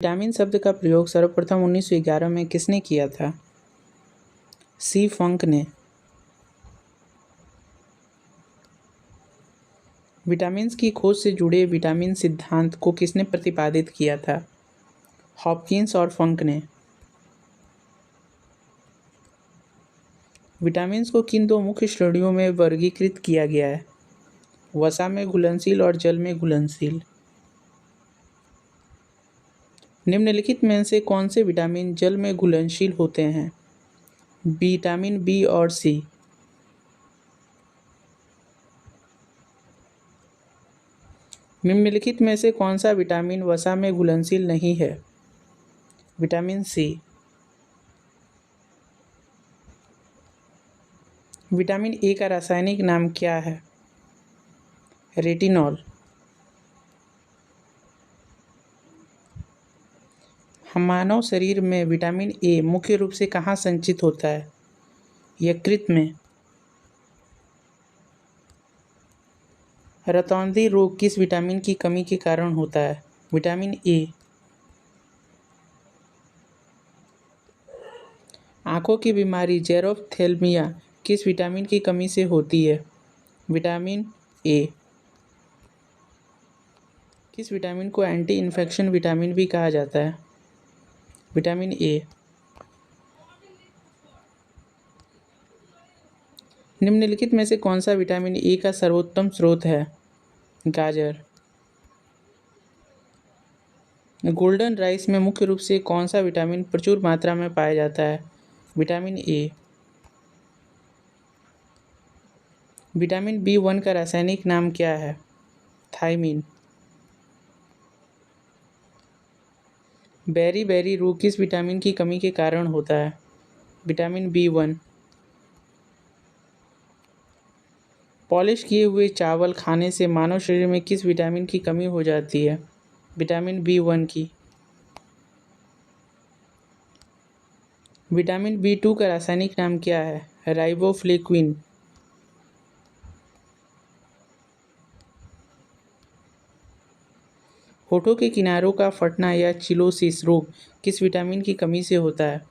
Vitamin शब्द का प्रयोग सर्वप्रथम 1911 में किसने किया था? सी. फंक ने। विटामिन्स की खोज से जुड़े विटामिन सिद्धांत को किसने प्रतिपादित किया था? हॉपकिंस और फंक ने। विटामिन्स को किन दो मुख्य श्रेणियों में वर्गीकृत किया गया है? वसा में घुलनशील और जल में घुलनशील। निम्नलिखित में से कौन से विटामिन जल में घुलनशील होते हैं? विटामिन बी और सी। निम्नलिखित में से कौन सा विटामिन वसा में घुलनशील नहीं है? Vitamin C. विटामिन ए का रासायनिक नाम क्या है? रेटिनॉल। मानव शरीर में विटामिन ए मुख्य रूप से कहाँ संचित होता है? यकृत में। रतौंधी रोग किस विटामिन की कमी के कारण होता है? Vitamin A. आँखों की बीमारी जेरोफ्थेल्मिया किस विटामिन की कमी से होती है? Vitamin A. किस विटामिन को एंटी इन्फेक्शन विटामिन भी कहा जाता है? Vitamin A. निम्नलिखित में से कौन सा विटामिन ए का सर्वोत्तम स्रोत है? गाजर। गोल्डन राइस में मुख्य रूप से कौन सा विटामिन प्रचुर मात्रा में पाया जाता है? Vitamin A. विटामिन बी1 का रासायनिक नाम क्या है? थायमीन। बेरी रोग किस विटामिन की कमी के कारण होता है? Vitamin B1. पॉलिश किए हुए चावल खाने से मानव शरीर में किस विटामिन की कमी हो जाती है? विटामिन बी1 की। विटामिन बी2 का रासायनिक नाम क्या है? राइबोफ्लेविन। होठों के किनारों का फटना या चिलोसिस रोग किस विटामिन की कमी से होता है?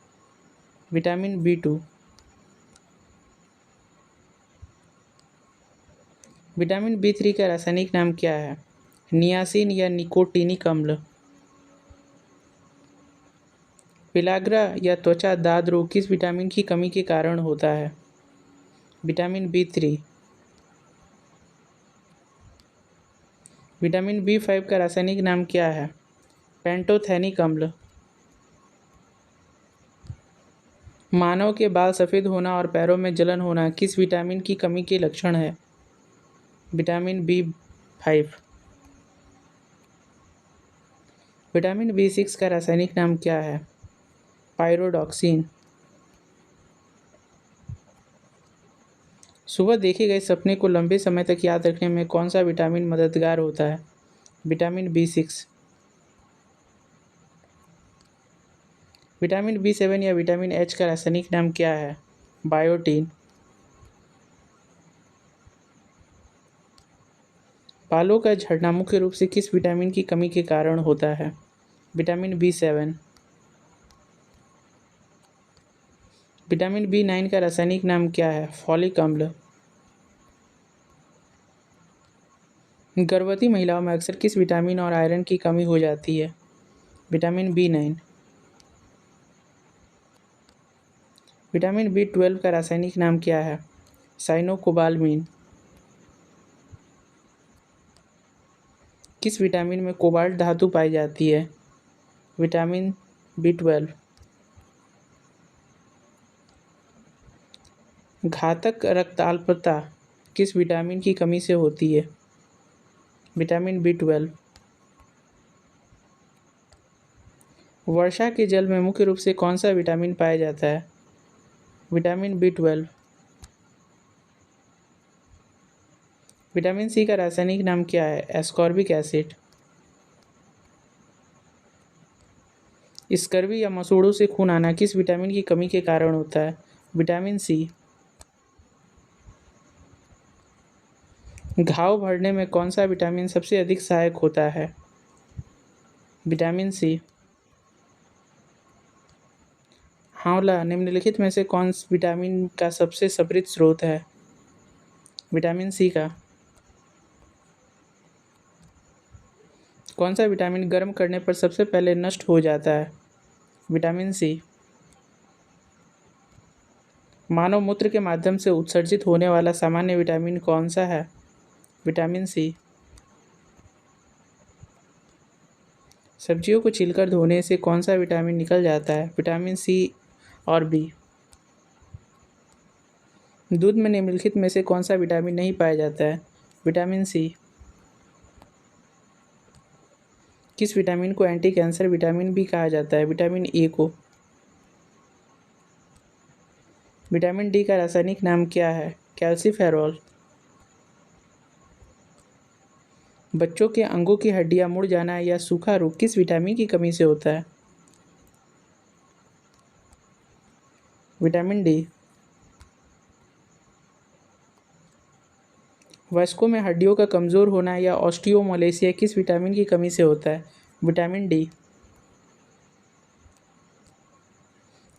विटामिन बी2। विटामिन बी3 का रासायनिक नाम क्या है? नियासिन या निकोटीनिक अम्ल। पेलाग्रा या त्वचा दाद रोग किस विटामिन की कमी के कारण होता है? Vitamin B3. विटामिन बी5 का रासायनिक नाम क्या है? पेंटोथेनिक अम्ल। मानव के बाल सफ़ेद होना और पैरों में जलन होना किस विटामिन की कमी के लक्षण है? Vitamin B5. विटामिन बी6 का रासायनिक नाम क्या है? पायरोडॉक्सिन। सुबह देखे गए सपने को लंबे समय तक याद रखने में कौन सा विटामिन मददगार होता है? Vitamin B6. विटामिन बी7 या विटामिन एच का रासायनिक नाम क्या है? बायोटीन। बालों का झड़ना मुख्य रूप से किस विटामिन की कमी के कारण होता है? विटामिन बी7। विटामिन बी9 का रासायनिक नाम क्या है? फॉलिक अम्ल। गर्भवती महिलाओं में अक्सर किस विटामिन और आयरन की कमी हो जाती है? विटामिन बी9। विटामिन बी12 का रासायनिक नाम क्या है? साइनोकोबालामीन। किस विटामिन में कोबाल्ट धातु पाई जाती है? Vitamin B12. घातक रक्ताल्पता किस विटामिन की कमी से होती है? Vitamin B12. वर्षा के जल में मुख्य रूप से कौन सा विटामिन पाया जाता है? Vitamin B12. विटामिन सी का रासायनिक नाम क्या है? Ascorbic acid. स्कर्वी या मसूड़ों से खून आना किस विटामिन की कमी के कारण होता है? Vitamin C. घाव भरने में कौन सा विटामिन सबसे अधिक सहायक होता है? Vitamin C. आंवला निम्नलिखित में से कौन विटामिन का सबसे समृद्ध स्रोत है? विटामिन सी का। कौन सा विटामिन गर्म करने पर सबसे पहले नष्ट हो जाता है? विटामिन सी। मानव मूत्र के माध्यम से उत्सर्जित होने वाला सामान्य विटामिन कौन सा है? Vitamin C. सब्जियों को छीलकर धोने से कौन सा विटामिन निकल जाता है? विटामिन सी और बी। दूध में निम्नलिखित में से कौन सा विटामिन नहीं पाया जाता है? Vitamin C. किस विटामिन को एंटी कैंसर विटामिन भी कहा जाता है? विटामिन ए को। विटामिन डी का रासायनिक नाम क्या है? कैल्सीफेरॉल। बच्चों के अंगों की हड्डियां मुड़ जाना या सूखा रोग किस विटामिन की कमी से होता है? Vitamin D. वयस्कों में हड्डियों का कमज़ोर होना या ऑस्टियोमलेसिया किस विटामिन की कमी से होता है? Vitamin D.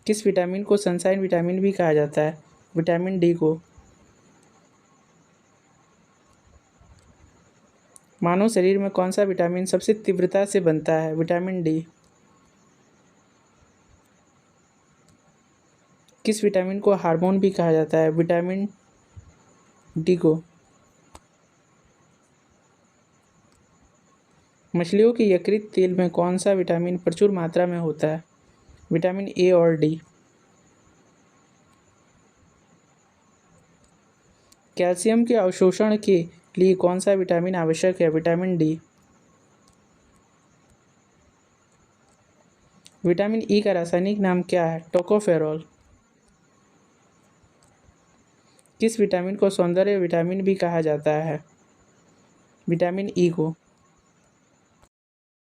किस विटामिन को सनशाइन विटामिन भी कहा जाता है? विटामिन डी को। मानव शरीर में कौन सा विटामिन सबसे तीव्रता से बनता है? Vitamin D. किस विटामिन को हार्मोन भी कहा जाता है? विटामिन डी को। मछलियों के यकृत तेल में कौन सा विटामिन प्रचुर मात्रा में होता है? विटामिन ए और डी। कैल्शियम के अवशोषण के लिए कौन सा विटामिन आवश्यक है? Vitamin D. विटामिन ई का रासायनिक नाम क्या है? टोकोफेरॉल। किस विटामिन को सौंदर्य विटामिन भी कहा जाता है? विटामिन ई को।